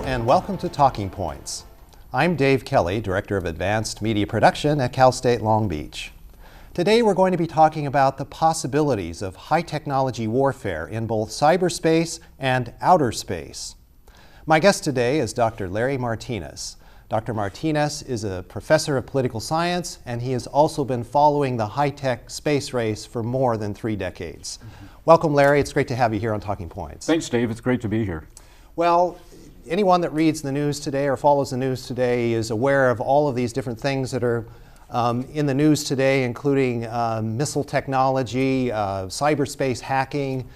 and welcome to Talking Points. I'm Dave Kelly, Director of Advanced Media Production at Cal State Long Beach. Today we're going to be talking about the possibilities of high-technology warfare in both cyberspace and outer space. My guest today is Dr. Larry Martinez. Dr. Martinez is a professor of political science, and he has also been following the high-tech space race for more than 3 decades. Welcome, Larry. It's great to have you here on Talking Points. Thanks, Dave. It's great to be here. Well, anyone that reads the news today or follows the news today is aware of all of these different things that are in the news today, including missile technology, cyberspace hacking,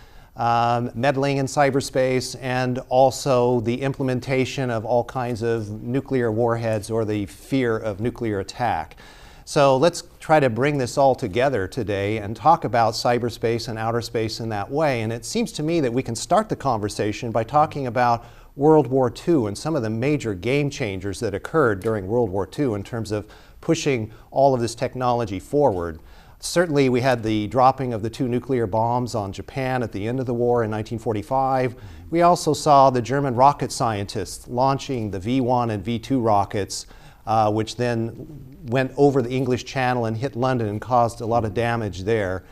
meddling in cyberspace, and also the implementation of all kinds of nuclear warheads or the fear of nuclear attack. So let's try to bring this all together today and talk about cyberspace and outer space in that way. And it seems to me that we can start the conversation by talking about World War II and some of the major game changers that occurred during World War II in terms of pushing all of this technology forward. Certainly we had the dropping of the 2 nuclear bombs on Japan at the end of the war in 1945. We also saw the German rocket scientists launching the V1 and V2 rockets, which then went over the English Channel and hit London and caused a lot of damage there.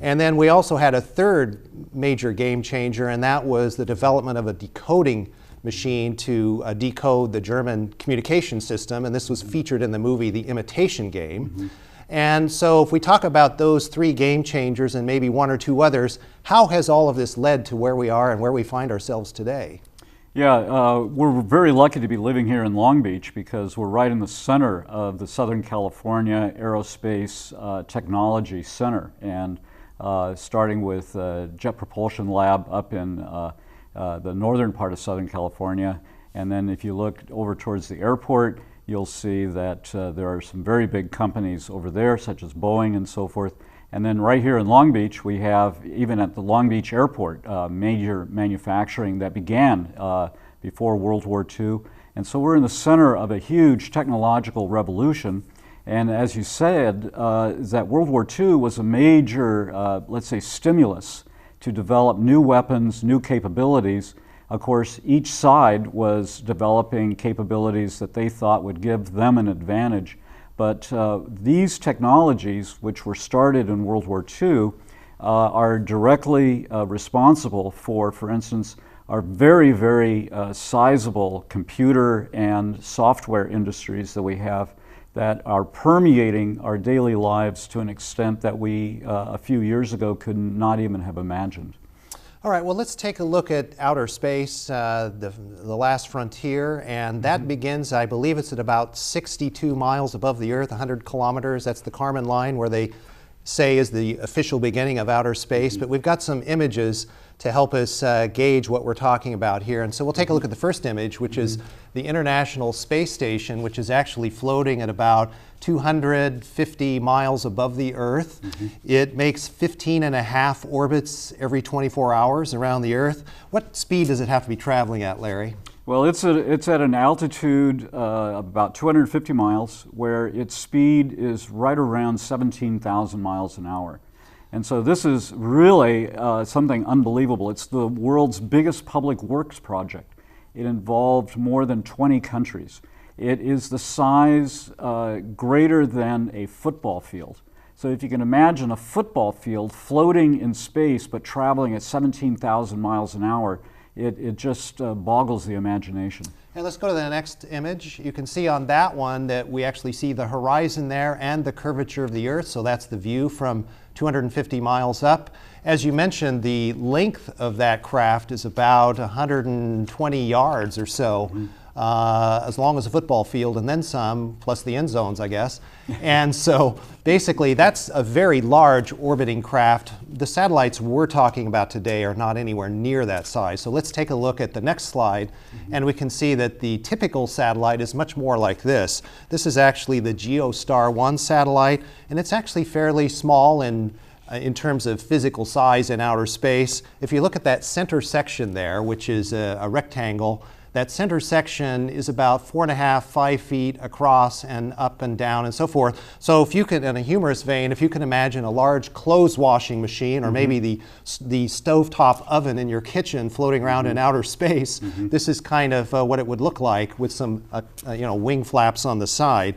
And then we also had a third major game changer, and that was the development of a decoding machine to decode the German communication system, and this was featured in the movie The Imitation Game. And so if we talk about those 3 game changers and maybe 1 or 2 others, how has all of this led to where we are and where we find ourselves today? Yeah, we're very lucky to be living here in Long Beach because we're right in the center of the Southern California Aerospace Technology Center, and starting with Jet Propulsion Lab up in the northern part of Southern California. And then if you look over towards the airport, you'll see that there are some very big companies over there, such as Boeing and so forth. And then right here in Long Beach, we have, even at the Long Beach Airport, major manufacturing that began before World War II. And so we're in the center of a huge technological revolution. And as you said, is that World War II was a major, let's say, stimulus to develop new weapons, new capabilities. Of course, each side was developing capabilities that they thought would give them an advantage. But these technologies, which were started in World War II, are directly responsible for instance, our very, very sizable computer and software industries that we have that are permeating our daily lives to an extent that we, a few years ago, could not even have imagined. All right, well, let's take a look at outer space, the last frontier, and that begins, I believe it's at about 62 miles above the Earth, 100 kilometers. That's the Kármán line, where they say is the official beginning of outer space. But we've got some images to help us gauge what we're talking about here. And so we'll take a look at the first image, which is the International Space Station, which is actually floating at about 250 miles above the Earth. It makes 15.5 orbits every 24 hours around the Earth. What speed does it have to be traveling at, Larry? Well, it's at an altitude of about 250 miles, where its speed is right around 17,000 miles an hour. And so this is really something unbelievable. It's the world's biggest public works project. It involved more than 20 countries. It is the size greater than a football field. So if you can imagine a football field floating in space but traveling at 17,000 miles an hour, it just boggles the imagination. And let's go to the next image. You can see on that one that we actually see the horizon there and the curvature of the Earth. So that's the view from 250 miles up. As you mentioned, the length of that craft is about 120 yards or so, as long as a football field, and then some, plus the end zones, I guess. And so basically that's a very large orbiting craft. The satellites we're talking about today are not anywhere near that size. So let's take a look at the next slide, and we can see that the typical satellite is much more like this. This is actually the GeoStar 1 satellite, and it's actually fairly small in terms of physical size in outer space. If you look at that center section there, which is a rectangle, that center section is about 4.5, 5 feet across and up and down and so forth. So if you could, in a humorous vein, if you can imagine a large clothes washing machine, or maybe the stovetop oven in your kitchen floating around in outer space, this is kind of what it would look like with some wing flaps on the side.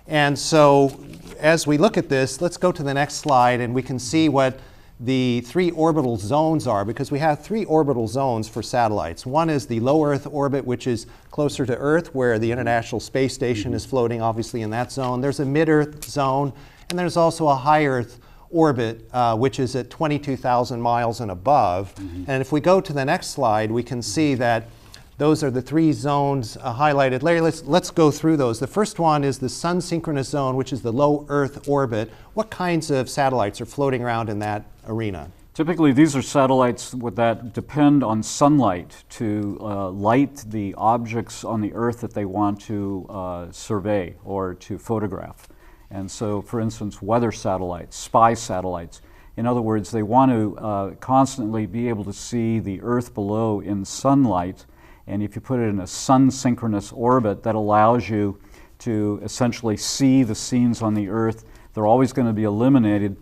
And so as we look at this, let's go to the next slide and we can see what the 3 orbital zones are, because we have 3 orbital zones for satellites. One is the low Earth orbit, which is closer to Earth, where the International Space Station is floating, obviously, in that zone. There's a mid-Earth zone, and there's also a high Earth orbit, which is at 22,000 miles and above. And if we go to the next slide, we can see that those are the 3 zones highlighted. Larry, let's go through those. The first one is the sun synchronous zone, which is the low Earth orbit. What kinds of satellites are floating around in that arena? Typically, these are satellites that depend on sunlight to light the objects on the Earth that they want to survey or to photograph. And so, for instance, weather satellites, spy satellites. In other words, they want to constantly be able to see the Earth below in sunlight. And if you put it in a sun-synchronous orbit, that allows you to essentially see the scenes on the Earth. They're always going to be illuminated,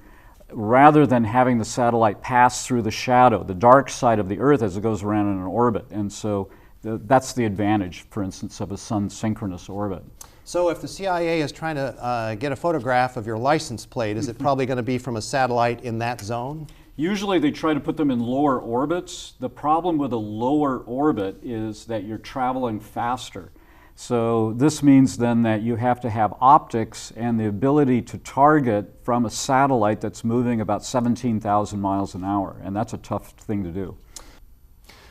rather than having the satellite pass through the shadow, the dark side of the Earth as it goes around in an orbit. And so that's the advantage, for instance, of a sun-synchronous orbit. So if the CIA is trying to get a photograph of your license plate, is it probably going to be from a satellite in that zone? Usually they try to put them in lower orbits. The problem with a lower orbit is that you're traveling faster. So this means then that you have to have optics and the ability to target from a satellite that's moving about 17,000 miles an hour, and that's a tough thing to do.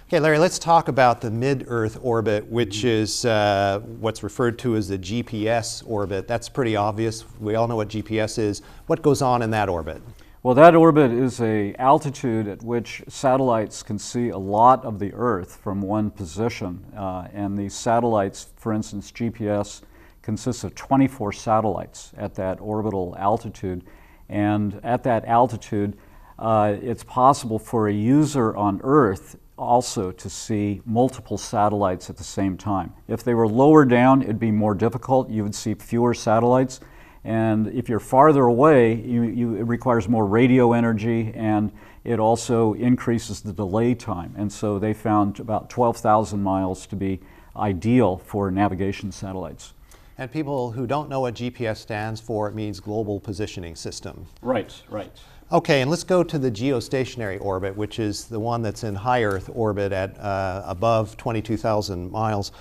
Okay, Larry, let's talk about the mid-Earth orbit, which is what's referred to as the GPS orbit. That's pretty obvious. We all know what GPS is. What goes on in that orbit? Well, that orbit is an altitude at which satellites can see a lot of the Earth from one position. And these satellites, for instance, GPS, consists of 24 satellites at that orbital altitude. And at that altitude, it's possible for a user on Earth also to see multiple satellites at the same time. If they were lower down, it'd be more difficult. You would see fewer satellites. And if you're farther away, it requires more radio energy, and it also increases the delay time. And so they found about 12,000 miles to be ideal for navigation satellites. And people who don't know what GPS stands for, it means Global Positioning System. Right, right. Okay, and let's go to the geostationary orbit, which is the one that's in high Earth orbit at above 22,000 miles.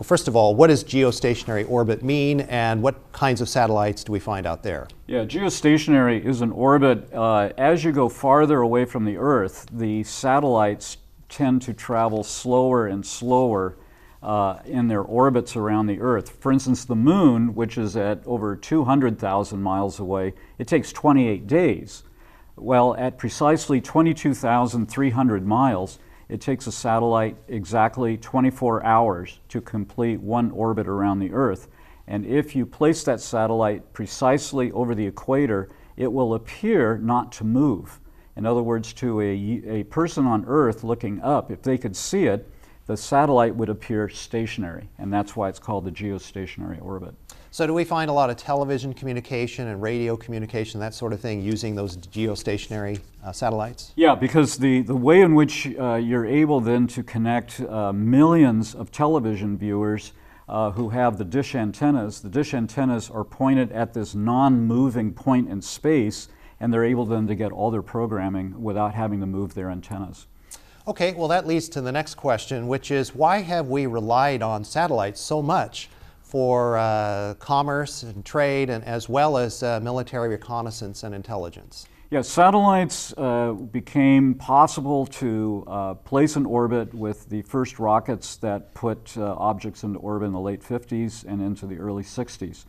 First of all, what does geostationary orbit mean, and what kinds of satellites do we find out there? Yeah, geostationary is an orbit. As you go farther away from the Earth, the satellites tend to travel slower and slower in their orbits around the Earth. For instance, the Moon, which is at over 200,000 miles away, it takes 28 days. Well, at precisely 22,300 miles, it takes a satellite exactly 24 hours to complete one orbit around the Earth. And if you place that satellite precisely over the equator, it will appear not to move. In other words, to a person on Earth looking up, if they could see it, the satellite would appear stationary, and that's why it's called the geostationary orbit. So do we find a lot of television communication and radio communication, that sort of thing, using those geostationary satellites? Yeah, because the way in which you're able then to connect millions of television viewers who have the dish antennas are pointed at this non-moving point in space, and they're able then to get all their programming without having to move their antennas. Okay, well that leads to the next question, which is why have we relied on satellites so much for commerce and trade, and as well as military reconnaissance and intelligence? Yeah, satellites became possible to place in orbit with the first rockets that put objects into orbit in the late 50s and into the early 60s.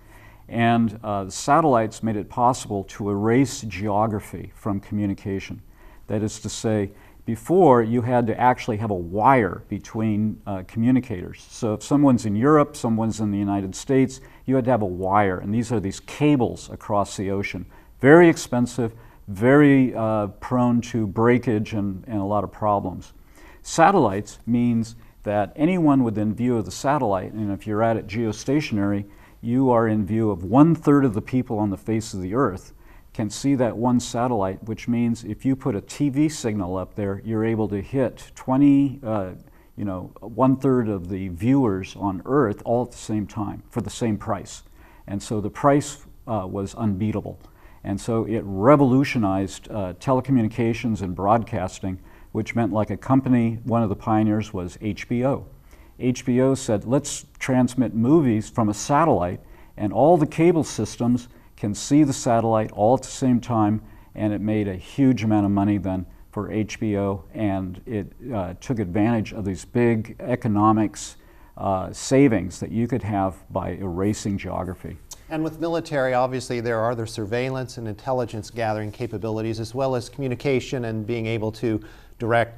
And the satellites made it possible to erase geography from communication. That is to say, before, you had to actually have a wire between communicators. So if someone's in Europe, someone's in the United States, you had to have a wire. And these are these cables across the ocean. Very expensive, very prone to breakage and a lot of problems. Satellites means that anyone within view of the satellite, and if you're at it geostationary, you are in view of 1/3 of the people on the face of the Earth, can see that one satellite, which means if you put a TV signal up there, you're able to hit 1/3 of the viewers on Earth all at the same time for the same price. And so the price was unbeatable. And so it revolutionized telecommunications and broadcasting, which meant like a company, one of the pioneers was HBO. HBO said, let's transmit movies from a satellite, and all the cable systems can see the satellite all at the same time, and it made a huge amount of money then for HBO, and it took advantage of these big economics savings that you could have by erasing geography. And with military, obviously, there are other surveillance and intelligence gathering capabilities, as well as communication and being able to direct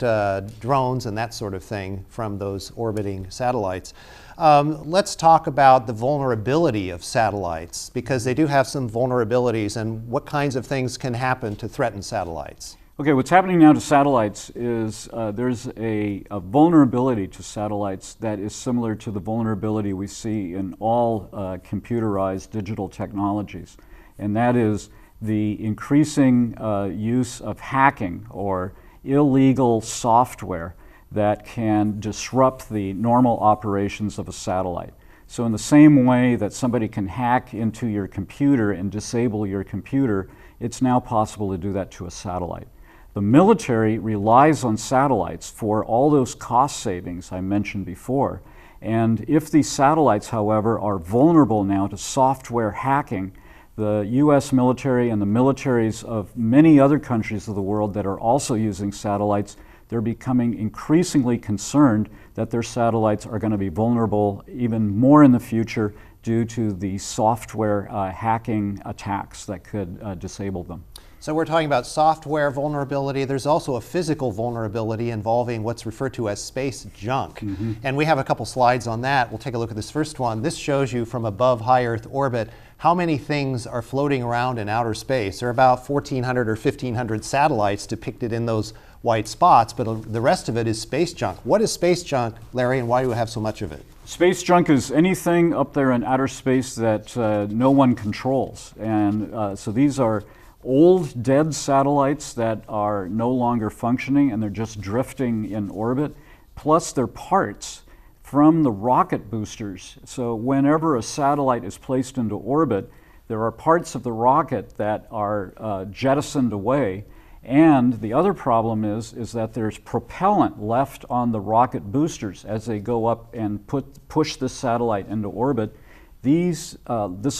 drones and that sort of thing from those orbiting satellites. Let's talk about the vulnerability of satellites, because they do have some vulnerabilities, and what kinds of things can happen to threaten satellites. Okay, what's happening now to satellites is there's a vulnerability to satellites that is similar to the vulnerability we see in all computerized digital technologies, and that is the increasing use of hacking or illegal software that can disrupt the normal operations of a satellite. So in the same way that somebody can hack into your computer and disable your computer, it's now possible to do that to a satellite. The military relies on satellites for all those cost savings I mentioned before. And if these satellites, however, are vulnerable now to software hacking, the US military and the militaries of many other countries of the world that are also using satellites, they're becoming increasingly concerned that their satellites are going to be vulnerable even more in the future due to the software hacking attacks that could disable them. So we're talking about software vulnerability. There's also a physical vulnerability involving what's referred to as space junk. Mm-hmm. And we have a couple slides on that. We'll take a look at this first one. This shows you from above high Earth orbit how many things are floating around in outer space. There are about 1,400 or 1,500 satellites depicted in those white spots, but the rest of it is space junk. What is space junk, Larry, and why do we have so much of it? Space junk is anything up there in outer space that no one controls. And so these are old, dead satellites that are no longer functioning, and they're just drifting in orbit, plus their parts from the rocket boosters. So whenever a satellite is placed into orbit, there are parts of the rocket that are jettisoned away. And the other problem is that there's propellant left on the rocket boosters as they go up and push this satellite into orbit. This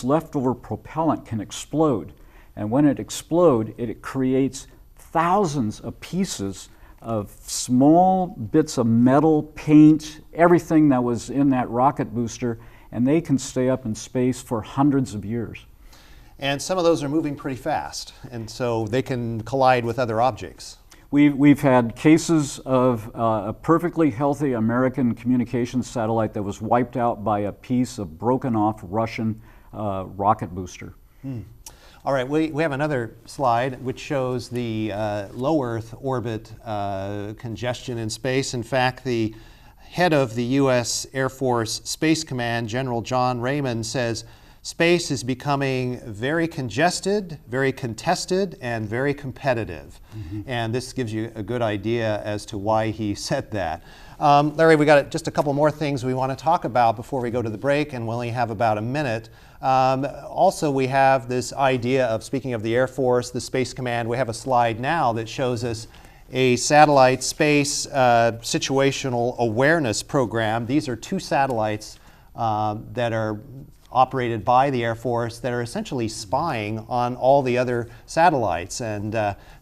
leftover propellant can explode. And when it explodes, it creates thousands of pieces of small bits of metal, paint, everything that was in that rocket booster, and they can stay up in space for hundreds of years. And some of those are moving pretty fast, and so they can collide with other objects. We've had cases of a perfectly healthy American communications satellite that was wiped out by a piece of broken off Russian rocket booster. All right, we have another slide which shows the low Earth orbit congestion in space. In fact, the head of the U.S. Air Force Space Command, General John Raymond, says space is becoming very congested, very contested, and very competitive. Mm-hmm. And this gives you a good idea as to why he said that. Larry, we got just a couple more things we want to talk about before we go to the break, and we only have about a minute. Also, we have this idea of, speaking of the Air Force, the Space Command, we have a slide now that shows us a satellite space situational awareness program. These are two satellites that are operated by the Air Force that are essentially spying on all the other satellites, and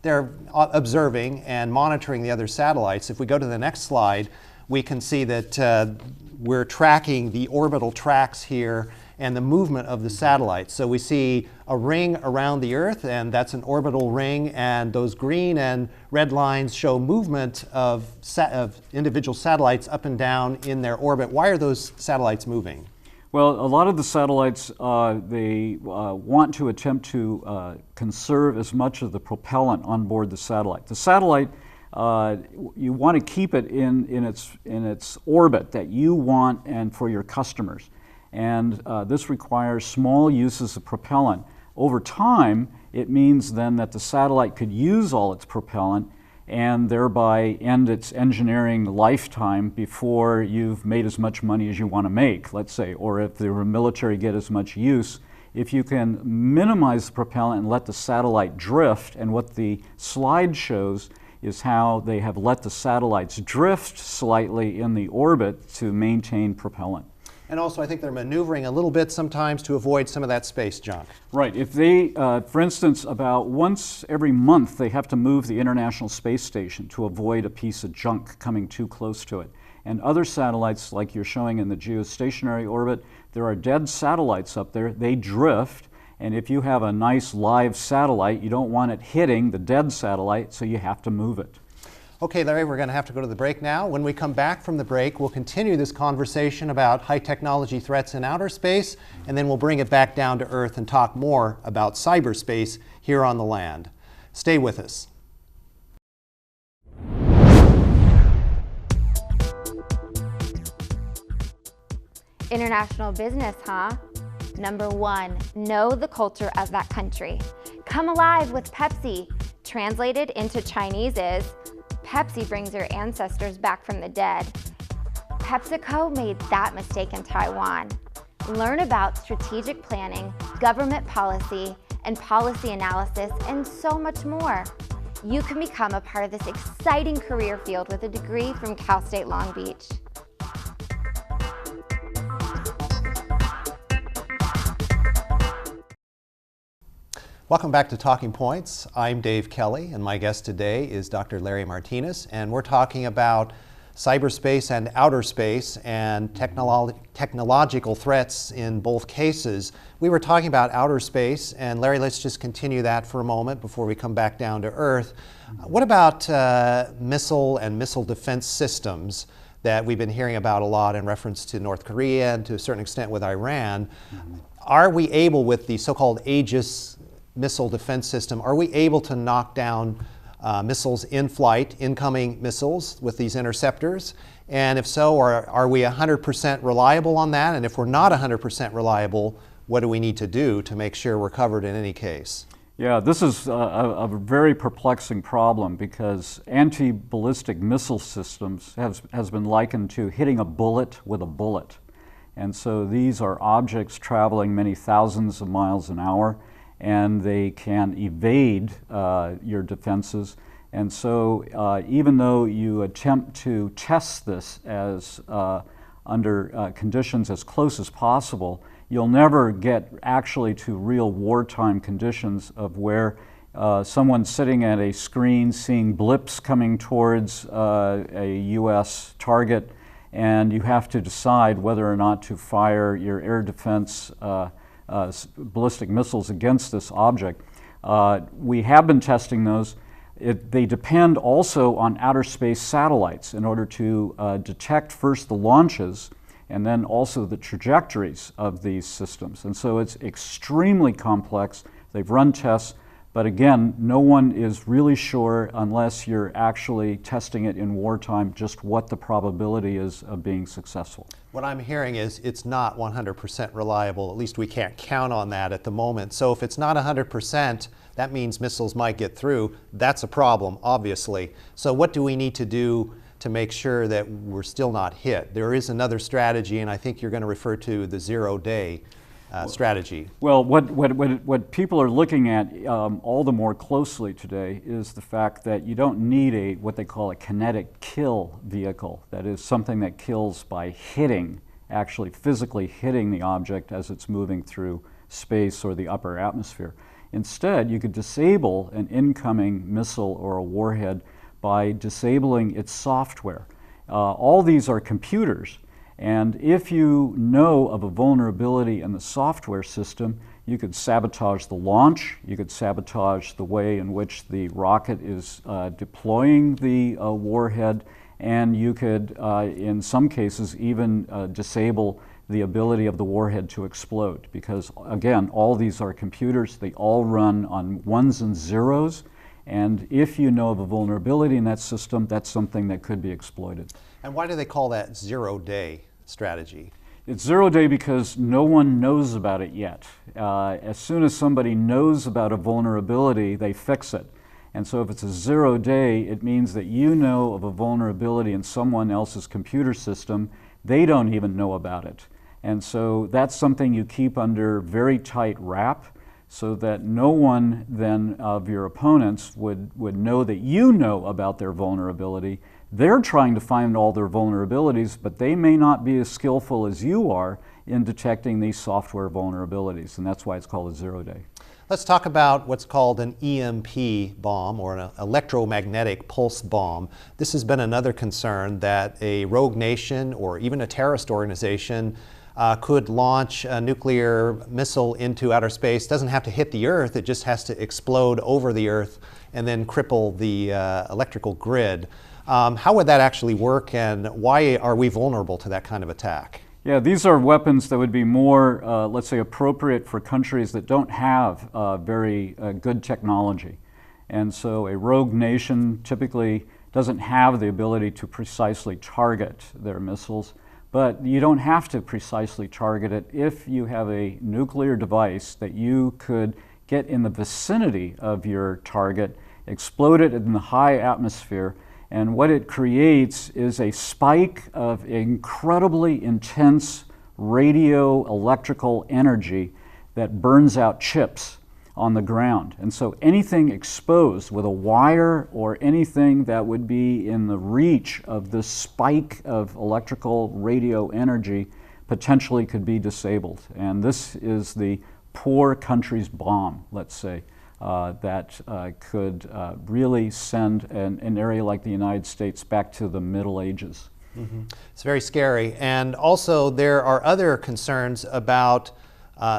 they're observing and monitoring the other satellites. If we go to the next slide, we can see that we're tracking the orbital tracks here and the movement of the satellites. So we see a ring around the Earth, and that's an orbital ring, and those green and red lines show movement of individual satellites up and down in their orbit. Why are those satellites moving? Well, a lot of the satellites, they want to attempt to conserve as much of the propellant on board the satellite. The satellite you want to keep it in its orbit that you want and for your customers. And this requires small uses of propellant. Over time, it means then that the satellite could use all its propellant and thereby end its engineering lifetime before you've made as much money as you want to make, let's say, or if the military get as much use. If you can minimize the propellant and let the satellite drift, and what the slide shows is how they have let the satellites drift slightly in the orbit to maintain propellant. And also, I think they're maneuvering a little bit sometimes to avoid some of that space junk. Right. If they, for instance, about once every month, they have to move the International Space Station to avoid a piece of junk coming too close to it. And other satellites, like you're showing in the geostationary orbit, there are dead satellites up there. They drift. And if you have a nice live satellite, you don't want it hitting the dead satellite, so you have to move it. Okay, Larry, we're going to have to go to the break now. When we come back from the break, we'll continue this conversation about high technology threats in outer space, and then we'll bring it back down to Earth and talk more about cyberspace here on the land. Stay with us. International business, huh? Number 1, know the culture of that country. Come alive with Pepsi. Translated into Chinese is, Pepsi brings your ancestors back from the dead. PepsiCo made that mistake in Taiwan. Learn about strategic planning, government policy, and policy analysis, and so much more. You can become a part of this exciting career field with a degree from Cal State Long Beach. Welcome back to Talking Points. I'm Dave Kelly, and my guest today is Dr. Larry Martinez, and we're talking about cyberspace and outer space and technological threats in both cases. We were talking about outer space, and Larry, let's just continue that for a moment before we come back down to Earth. What about missile and missile defense systems that we've been hearing about a lot in reference to North Korea and to a certain extent with Iran? Are we able, with the so-called Aegis missile defense system, are we able to knock down missiles in flight, incoming missiles with these interceptors? And if so, are we 100% reliable on that? And if we're not 100% reliable, what do we need to do to make sure we're covered in any case? Yeah, this is a very perplexing problem because anti-ballistic missile systems has been likened to hitting a bullet with a bullet. And so these are objects traveling many thousands of miles an hour, and they can evade your defenses. And so even though you attempt to test this as under conditions as close as possible, you'll never get actually to real wartime conditions of where someone's sitting at a screen seeing blips coming towards a U.S. target, and you have to decide whether or not to fire your air defense ballistic missiles against this object. We have been testing those. They depend also on outer space satellites in order to detect first the launches and then also the trajectories of these systems. And so it's extremely complex. They've run tests, but again, no one is really sure unless you're actually testing it in wartime just what the probability is of being successful. What I'm hearing is it's not 100% reliable. At least we can't count on that at the moment. So if it's not 100%, that means missiles might get through. That's a problem, obviously. So what do we need to do to make sure that we're still not hit? There is another strategy, and I think you're going to refer to the zero-day strategy. Well, what people are looking at all the more closely today is the fact that you don't need what they call a kinetic kill vehicle. That is something that kills by hitting, actually physically hitting the object as it's moving through space or the upper atmosphere. Instead, you could disable an incoming missile or a warhead by disabling its software. All these are computers. And if you know of a vulnerability in the software system, you could sabotage the launch, you could sabotage the way in which the rocket is deploying the warhead, and you could, in some cases, even disable the ability of the warhead to explode. Because again, all these are computers, they all run on ones and zeros, And if you know of a vulnerability in that system, that's something that could be exploited. And why do they call that zero-day strategy? It's 0 day because no one knows about it yet. As soon as somebody knows about a vulnerability, they fix it. And so if it's a 0 day, it means that you know of a vulnerability in someone else's computer system. They don't even know about it. And so that's something you keep under very tight wrap so that no one then of your opponents would know that you know about their vulnerability. They're trying to find all their vulnerabilities, but they may not be as skillful as you are in detecting these software vulnerabilities, and that's why it's called a 0 day. Let's talk about what's called an EMP bomb, or an electromagnetic pulse bomb. This has been another concern, that a rogue nation or even a terrorist organization could launch a nuclear missile into outer space. Doesn't have to hit the Earth, it just has to explode over the Earth and then cripple the electrical grid. How would that actually work, and why are we vulnerable to that kind of attack? Yeah, these are weapons that would be more, let's say, appropriate for countries that don't have very good technology. And so a rogue nation typically doesn't have the ability to precisely target their missiles, but you don't have to precisely target it if you have a nuclear device that you could get in the vicinity of your target, explode it in the high atmosphere, and what it creates is a spike of incredibly intense radio-electrical energy that burns out chips on the ground. And so anything exposed with a wire or anything that would be in the reach of this spike of electrical radio energy potentially could be disabled. And this is the poor country's bomb, let's say. That could really send an area like the United States back to the Middle Ages. Mm-hmm. It's very scary. And also there are other concerns about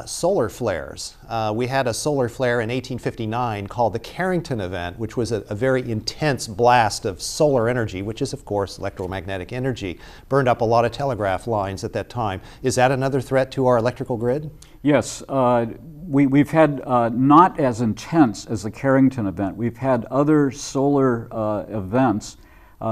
solar flares. We had a solar flare in 1859 called the Carrington event, which was a very intense blast of solar energy, which is of course electromagnetic energy. Burned up a lot of telegraph lines at that time. Is that another threat to our electrical grid? Yes. We've had not as intense as the Carrington event. We've had other solar events.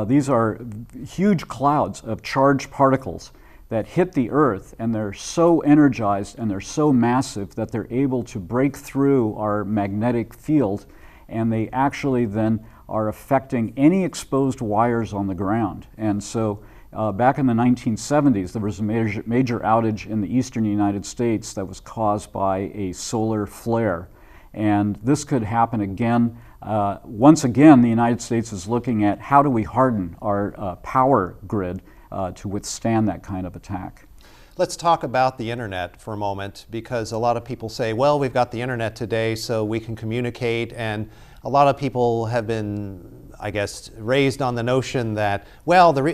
These are huge clouds of charged particles that hit the Earth, and they're so energized and they're so massive that they're able to break through our magnetic field, and they actually then are affecting any exposed wires on the ground. And so back in the 1970s, there was a major outage in the eastern United States that was caused by a solar flare. And this could happen again. Once again, the United States is looking at how do we harden our power grid to withstand that kind of attack. Let's talk about the internet for a moment, because a lot of people say, well, we've got the internet today so we can communicate, and a lot of people have been, I guess, raised on the notion that, well, the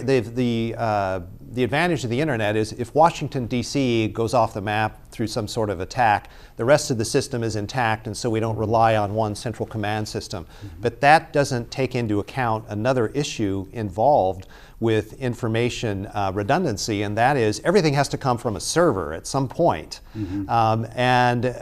advantage of the internet is if Washington, D.C. goes off the map through some sort of attack, the rest of the system is intact, and so we don't rely on one central command system. Mm-hmm. But that doesn't take into account another issue involved with information redundancy, and that is everything has to come from a server at some point. Mm-hmm. And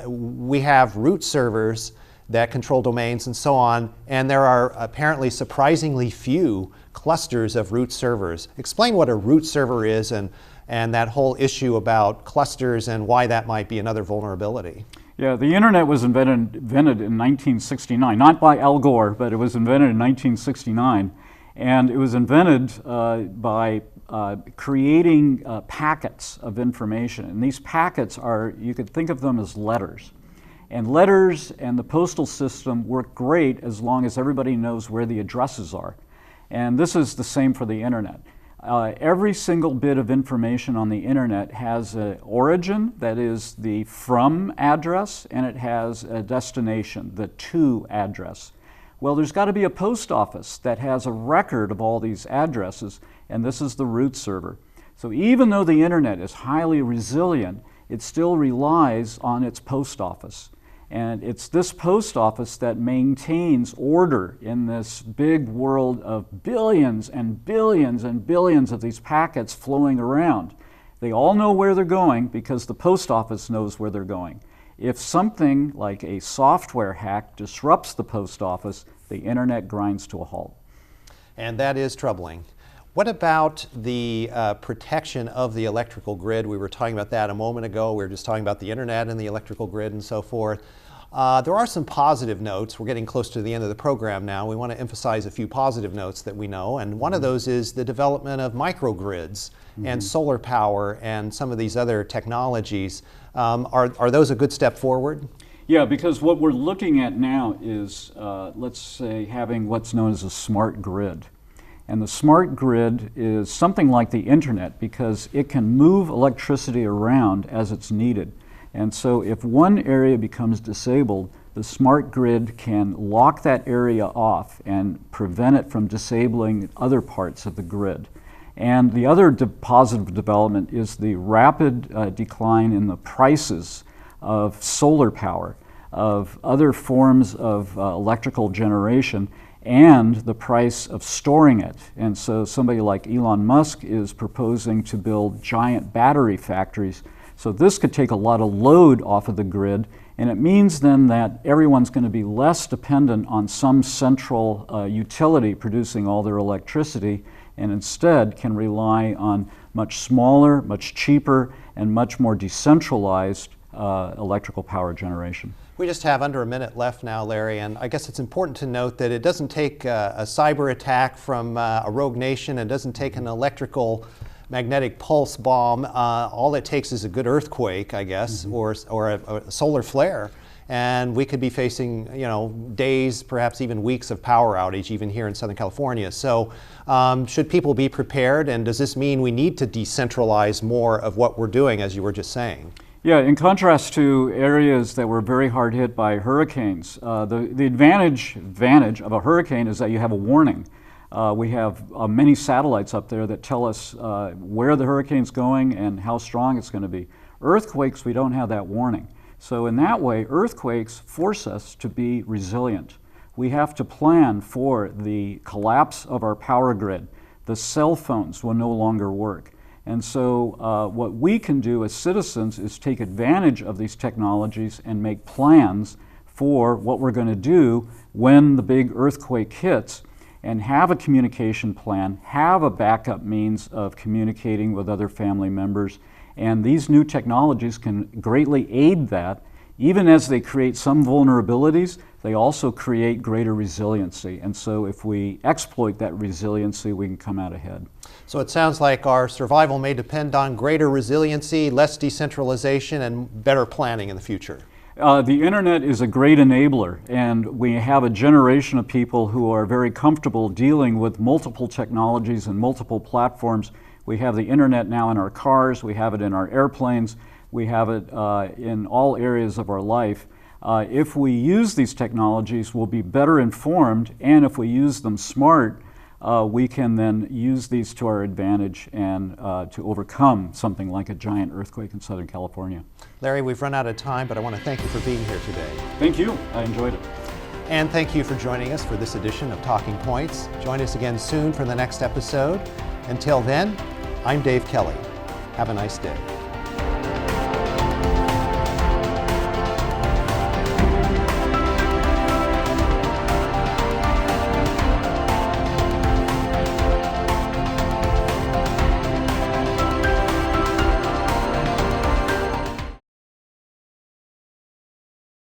we have root servers that control domains and so on, and there are apparently surprisingly few clusters of root servers. Explain what a root server is, and that whole issue about clusters and why that might be another vulnerability. Yeah, the internet was invented in 1969, not by Al Gore, but it was invented in 1969. And it was invented by creating packets of information. And these packets are, you could think of them as letters. And letters and the postal system work great as long as everybody knows where the addresses are. And this is the same for the internet. Every single bit of information on the internet has an origin, that is the from address, and it has a destination, the to address. Well, there's got to be a post office that has a record of all these addresses, and this is the root server. So even though the internet is highly resilient, it still relies on its post office. And it's this post office that maintains order in this big world of billions and billions and billions of these packets flowing around. They all know where they're going because the post office knows where they're going. If something like a software hack disrupts the post office, the internet grinds to a halt. And that is troubling. What about the protection of the electrical grid? We were talking about that a moment ago. We were just talking about the internet and the electrical grid and so forth. There are some positive notes. We're getting close to the end of the program now. We want to emphasize a few positive notes that we know, and one of those is the development of microgrids and solar power and some of these other technologies. Are those a good step forward? Yeah, because what we're looking at now is, let's say, having what's known as a smart grid. And the smart grid is something like the internet because it can move electricity around as it's needed. And so if one area becomes disabled, the smart grid can lock that area off and prevent it from disabling other parts of the grid. And the other positive development is the rapid decline in the prices of solar power, of other forms of electrical generation, and the price of storing it. And so somebody like Elon Musk is proposing to build giant battery factories. So this could take a lot of load off of the grid, and it means then that everyone's going to be less dependent on some central utility producing all their electricity, and instead can rely on much smaller, much cheaper, and much more decentralized electrical power generation. We just have under a minute left now, Larry, and I guess it's important to note that it doesn't take a cyber attack from a rogue nation. It doesn't take an electrical magnetic pulse bomb. All it takes is a good earthquake, I guess, or a solar flare, and we could be facing, days, perhaps even weeks of power outage, even here in Southern California. So should people be prepared, and does this mean we need to decentralize more of what we're doing, as you were just saying? Yeah, in contrast to areas that were very hard hit by hurricanes, the advantage of a hurricane is that you have a warning. We have many satellites up there that tell us where the hurricane's going and how strong it's going to be. Earthquakes, we don't have that warning. So in that way, earthquakes force us to be resilient. We have to plan for the collapse of our power grid. The cell phones will no longer work. And so what we can do as citizens is take advantage of these technologies and make plans for what we're going to do when the big earthquake hits, and have a communication plan, have a backup means of communicating with other family members. And these new technologies can greatly aid that. Even as they create some vulnerabilities, they also create greater resiliency. And so if we exploit that resiliency, we can come out ahead. So it sounds like our survival may depend on greater resiliency, less decentralization, and better planning in the future. The internet is a great enabler, and we have a generation of people who are very comfortable dealing with multiple technologies and multiple platforms. We have the internet now in our cars, we have it in our airplanes, we have it in all areas of our life. If we use these technologies, we'll be better informed, and if we use them smart, we can then use these to our advantage and to overcome something like a giant earthquake in Southern California. Larry, we've run out of time, but I want to thank you for being here today. Thank you. I enjoyed it. And thank you for joining us for this edition of Talking Points. Join us again soon for the next episode. Until then, I'm Dave Kelly. Have a nice day.